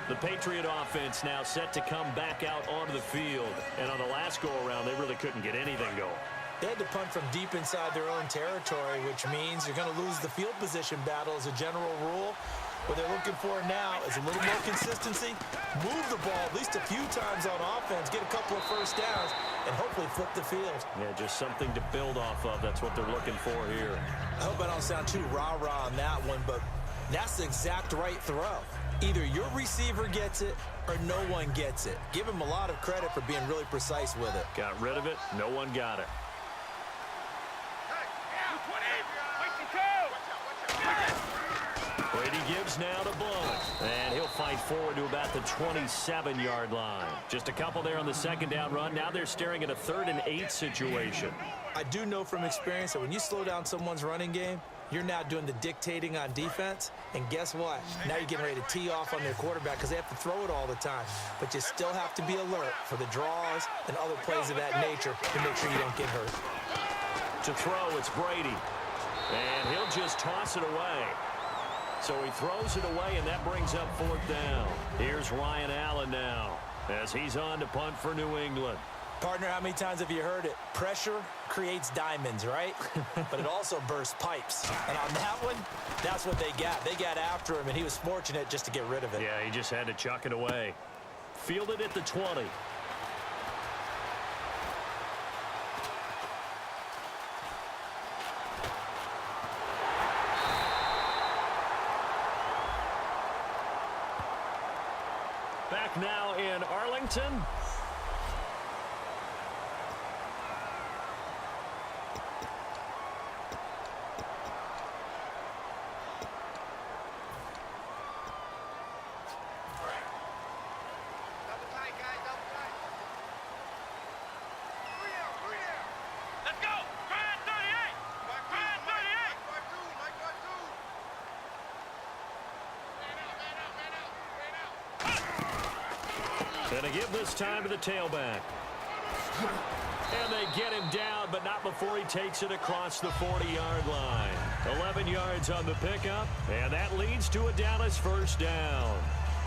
The Patriot offense now set to come back out onto the field. And on the last go-around, they really couldn't get anything going. They had to punt from deep inside their own territory, which means you're going to lose the field position battle as a general rule. What they're looking for now is a little more consistency, move the ball at least a few times on offense, get a couple of first downs, and hopefully flip the field. Yeah, just something to build off of. That's what they're looking for here. I hope I don't sound too rah-rah on that one, but that's the exact right throw. Either your receiver gets it or no one gets it. Give him a lot of credit for being really precise with it. Got rid of it. No one got it. Brady gives now to Blunt. And he'll fight forward to about the 27-yard line. Just a couple there on the second down run. Now they're staring at a 3rd and 8 situation. I do know from experience that when you slow down someone's running game, you're now doing the dictating on defense. And guess what? Now you're getting ready to tee off on their quarterback because they have to throw it all the time. But you still have to be alert for the draws and other plays of that nature to make sure you don't get hurt. To throw, it's Brady. And he'll just toss it away. So he throws it away, and that brings up 4th down. Here's Ryan Allen now as he's on to punt for New England. Partner, how many times have you heard it? Pressure creates diamonds, right? But it also bursts pipes. And on that one, that's what they got. They got after him, and he was fortunate just to get rid of it. Yeah, he just had to chuck it away. Fielded at the 20. Back now in Arlington. Gonna give this time to the tailback. And they get him down, but not before he takes it across the 40-yard line. 11 yards on the pickup, and that leads to a Dallas 1st down.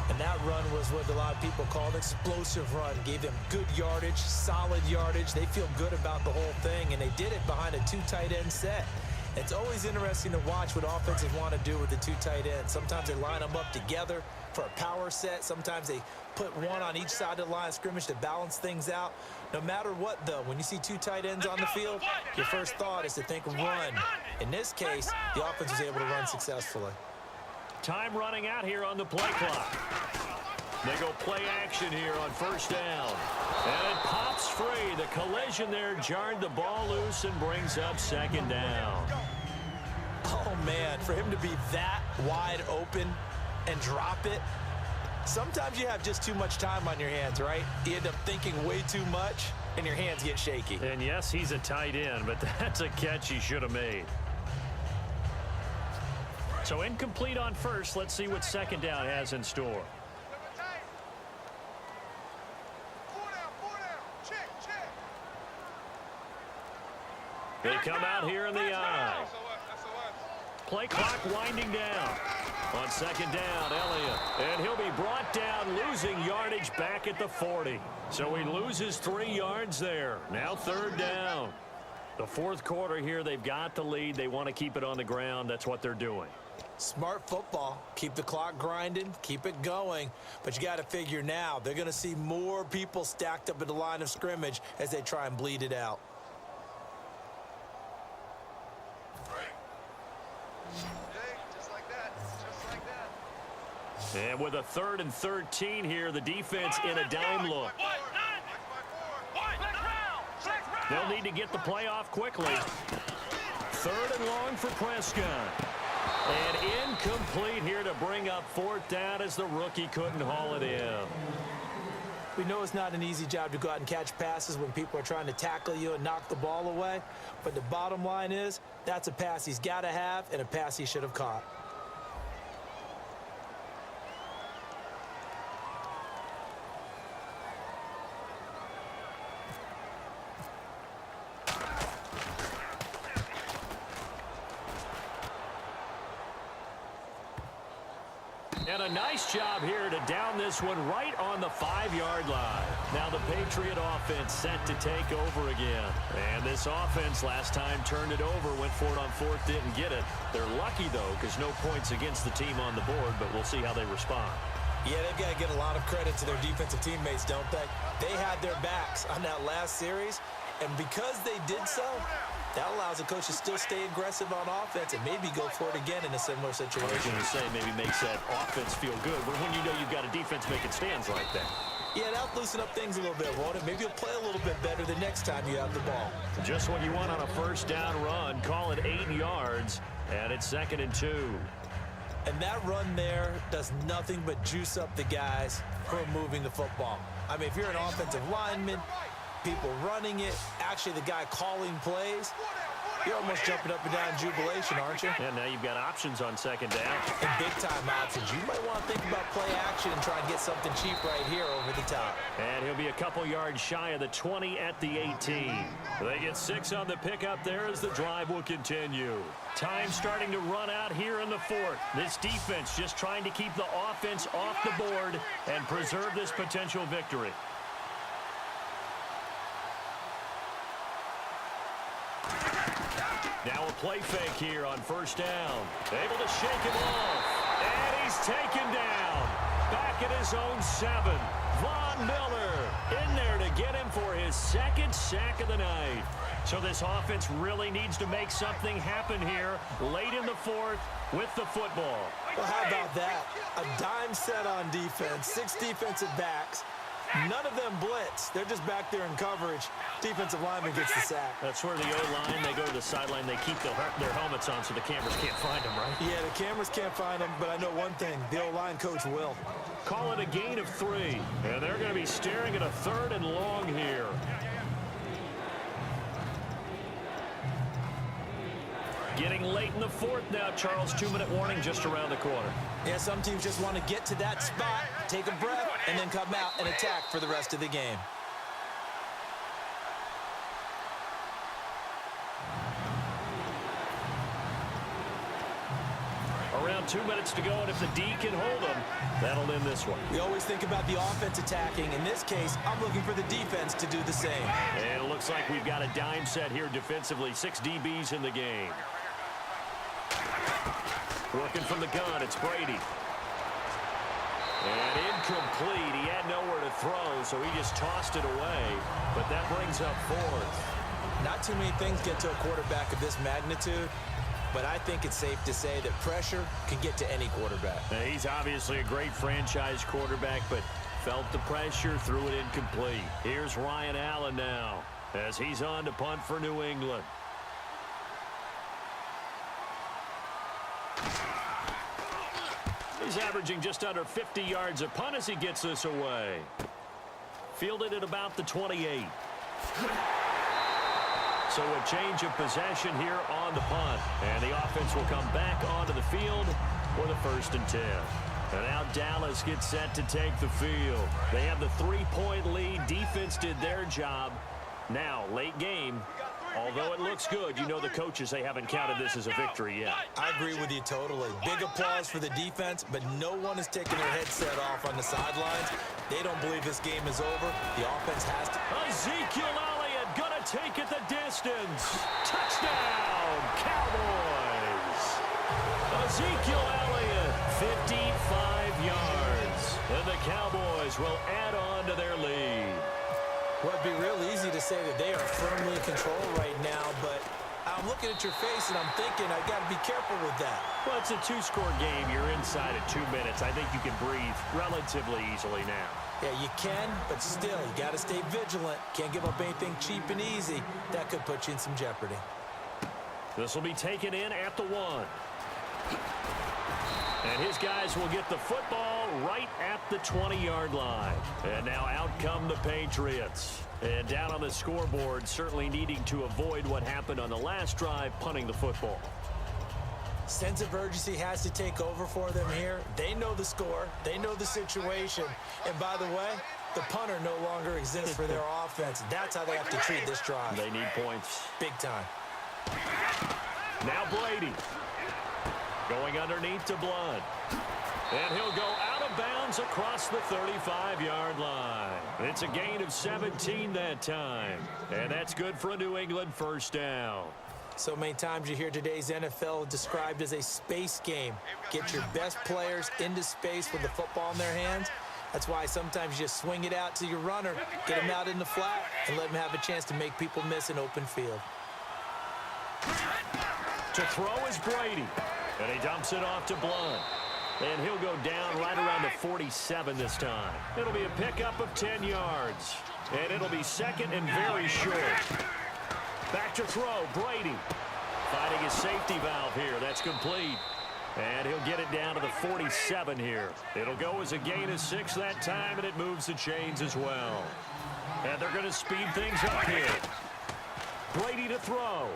And that run was what a lot of people call an explosive run. Gave them good yardage, solid yardage. They feel good about the whole thing, and they did it behind a 2 tight end set. It's always interesting to watch what offenses want to do with the 2 tight ends. Sometimes they line them up together for a power set. Sometimes they put one on each side of the line of scrimmage to balance things out. No matter what, though, when you see 2 tight ends on the field, your first thought is to think run. In this case, the offense was able to run successfully. Time running out here on the play clock. They go play action here on 1st down. And it pops free. The collision there jarred the ball loose and brings up 2nd down. Oh, man, for him to be that wide open and drop it, sometimes you have just too much time on your hands, right? You end up thinking way too much, and your hands get shaky. And, yes, he's a tight end, but that's a catch he should have made. So incomplete on 1st. Let's see what 2nd down has in store. They come out here in the eye. Play clock winding down. On 2nd down, Elliott. And he'll be brought down, losing yardage back at the 40. So he loses 3 yards there. Now 3rd down. The 4th quarter here, they've got the lead. They want to keep it on the ground. That's what they're doing. Smart football. Keep the clock grinding. Keep it going. But you got to figure now, they're going to see more people stacked up at the line of scrimmage as they try and bleed it out. And with a 3rd and 13 here, the defense in a dime look. They'll need to get the play off quickly. 3rd and long for Prescott. And incomplete here to bring up 4th down as the rookie couldn't haul it in. We know it's not an easy job to go out and catch passes when people are trying to tackle you and knock the ball away. But the bottom line is, that's a pass he's got to have and a pass he should have caught. And a nice job here to down this one right on the 5-yard line. Now the Patriot offense set to take over again. And this offense last time turned it over, went for it on 4th, didn't get it. They're lucky, though, because no points against the team on the board, but we'll see how they respond. Yeah, they've got to get a lot of credit to their defensive teammates, don't they? They had their backs on that last series, and because they did so, that allows the coach to still stay aggressive on offense and maybe go for it again in a similar situation. I was going to say maybe makes that offense feel good, but when you know you've got a defense making stands like that. Yeah, that'll loosen up things a little bit, won't it? Maybe you'll play a little bit better the next time you have the ball. Just what you want on a first down run. Call it 8 yards, and it's 2nd and 2. And that run there does nothing but juice up the guys who are moving the football. I mean, if you're an offensive lineman, people running it, actually the guy calling plays, you're almost jumping up and down in jubilation, aren't you? And now you've got options on 2nd down. And big-time options. You might want to think about play action and try and get something cheap right here over the top. And he'll be a couple yards shy of the 20 at the 18. They get 6 on the pickup there as the drive will continue. Time starting to run out here in the 4th. This defense just trying to keep the offense off the board and preserve this potential victory. Now a play fake here on 1st down. Able to shake him off. And he's taken down. Back at his own 7. Von Miller in there to get him for his 2nd sack of the night. So this offense really needs to make something happen here late in the 4th with the football. Well, how about that? A dime set on defense, 6 defensive backs. None of them blitz. They're just back there in coverage. Defensive lineman gets the sack. That's where the O-line, they go to the sideline, they keep their helmets on so the cameras can't find them, right? Yeah, the cameras can't find them, but I know one thing. The O-line coach will. Call it a gain of 3. And they're going to be staring at a 3rd and long here. Getting late in the 4th now, Charles. 2-minute warning just around the corner. Yeah, some teams just want to get to that spot, take a breath, and then come out and attack for the rest of the game. Around 2 minutes to go, and if the D can hold them, that'll end this one. We always think about the offense attacking. In this case, I'm looking for the defense to do the same. And it looks like we've got a dime set here defensively. 6 DBs in the game. Working from the gun, it's Brady. And incomplete. He had nowhere to throw, so he just tossed it away. But that brings up 4th. Not too many things get to a quarterback of this magnitude, but I think it's safe to say that pressure can get to any quarterback. Now, he's obviously a great franchise quarterback, but felt the pressure, threw it incomplete. Here's Ryan Allen now as he's on to punt for New England. He's averaging just under 50 yards a punt as he gets this away. Fielded at about the 28. So a change of possession here on the punt. And the offense will come back onto the field for the 1st and 10. And now Dallas gets set to take the field. They have the 3-point lead. Defense did their job. Now, late game. Although it looks good, you know the coaches, they haven't counted this as a victory yet. I agree with you totally. Big applause for the defense, but no one is taking their headset off on the sidelines. They don't believe this game is over. The offense has to. Ezekiel Elliott gonna take it the distance. Touchdown, Cowboys. Ezekiel Elliott, 55 yards. And the Cowboys will add on to their lead. Well, it'd be real easy to say that they are firmly in control right now, but I'm looking at your face and I'm thinking I've got to be careful with that. Well, it's a 2-score game. You're inside at 2 minutes. I think you can breathe relatively easily now. Yeah, you can, but still, you got to stay vigilant. Can't give up anything cheap and easy. That could put you in some jeopardy. This will be taken in at the 1. And his guys will get the football right at the 20-yard line. And now out come the Patriots. And down on the scoreboard, certainly needing to avoid what happened on the last drive, punting the football. Sense of urgency has to take over for them here. They know the score. They know the situation. And by the way, the punter no longer exists for their offense. That's how they have to treat this drive. They need points. Big time. Now Brady. Going underneath to Blood. And he'll go out of bounds across the 35-yard line. It's a gain of 17 that time. And that's good for a New England first down. So many times you hear today's NFL described as a space game. Get your best players into space with the football in their hands. That's why sometimes you just swing it out to your runner, get him out in the flat, and let him have a chance to make people miss an open field. To throw is Brady. And he dumps it off to Blunt. And he'll go down right around the 47 this time. It'll be a pickup of 10 yards. And it'll be second and very short. Back to throw, Brady. Finding his safety valve here. That's complete. And he'll get it down to the 47 here. It'll go as a gain of 6 that time, and it moves the chains as well. And they're going to speed things up here. Brady to throw.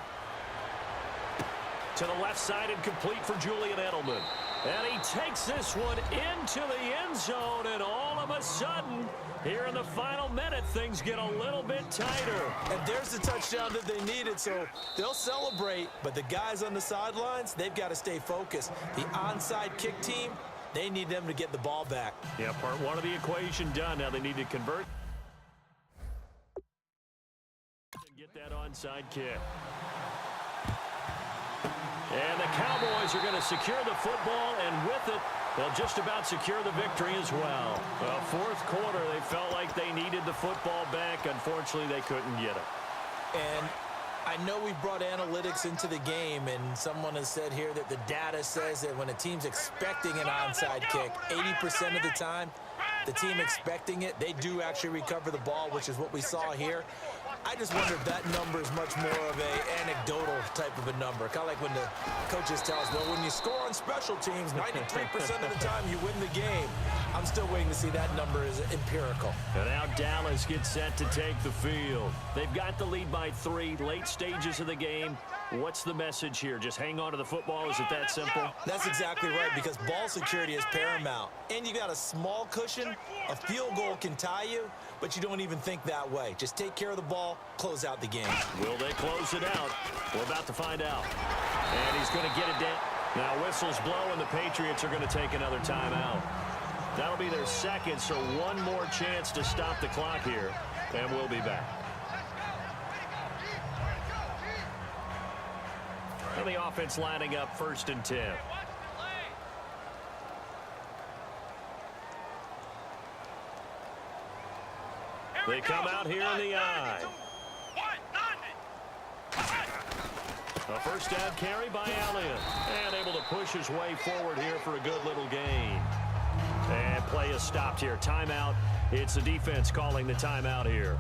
To the left side and complete for Julian Edelman. And he takes this one into the end zone, and all of a sudden, here in the final minute, things get a little bit tighter. And there's the touchdown that they needed, so they'll celebrate. But the guys on the sidelines, they've got to stay focused. The onside kick team, they need them to get the ball back. Yeah, part one of the equation done. Now they need to convert and get that onside kick. And the Cowboys are going to secure the football, and with it, they'll just about secure the victory as well. Well, fourth quarter, they felt like they needed the football back. Unfortunately, they couldn't get it. And I know we brought analytics into the game, and someone has said here that the data says that when a team's expecting an onside kick, 80% of the time, the team expecting it, they do actually recover the ball, which is what we saw here. I just wonder if that number is much more of an anecdotal type of a number. Kind of like when the coaches tell us, well, when you score on special teams, 93% of the time you win the game. I'm still waiting to see that number is empirical. And now Dallas gets set to take the field. They've got the lead by 3, late stages of the game. What's the message here? Just hang on to the football? Is it that simple? That's exactly right, because ball security is paramount. And you got a small cushion. A field goal can tie you, but you don't even think that way. Just take care of the ball, close out the game. Will they close it out? We're about to find out. And he's going to get it down. Now whistles blow, and the Patriots are going to take another timeout. That'll be their second, so one more chance to stop the clock here, and we'll be back. And the offense lining up 1st and 10. They come out here in the I. A first down carry by Elliott. And able to push his way forward here for a good little gain. And play is stopped here. Timeout. It's the defense calling the timeout here.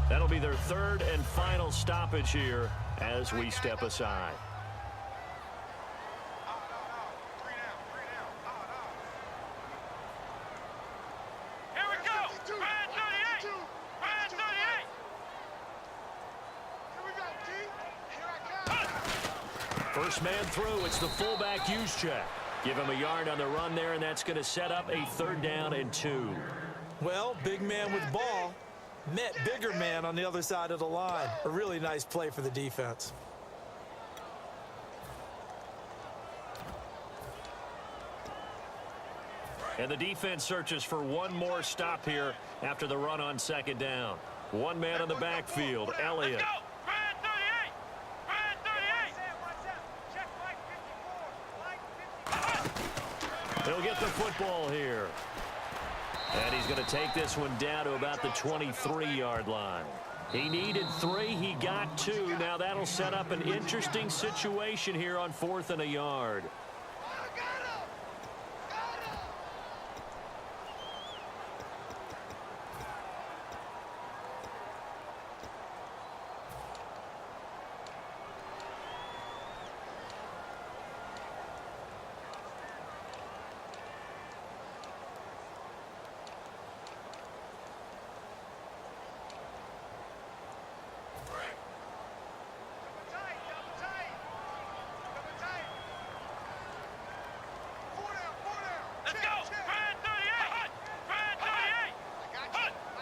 That'll be their 3rd and final stoppage here as we step aside. First man through, it's the fullback use check. Give him a yard on the run there, and that's going to set up a 3rd down and 2. Well, big man with ball met bigger man on the other side of the line. A really nice play for the defense. And the defense searches for one more stop here after the run on 2nd down. One man in the backfield, Elliott. He'll get the football here. And he's going to take this one down to about the 23-yard line. He needed 3. He got 2. Now that'll set up an interesting situation here on 4th and a yard.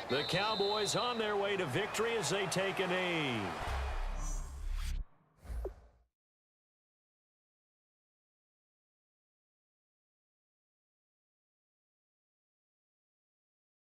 The Cowboys on their way to victory as they take a knee.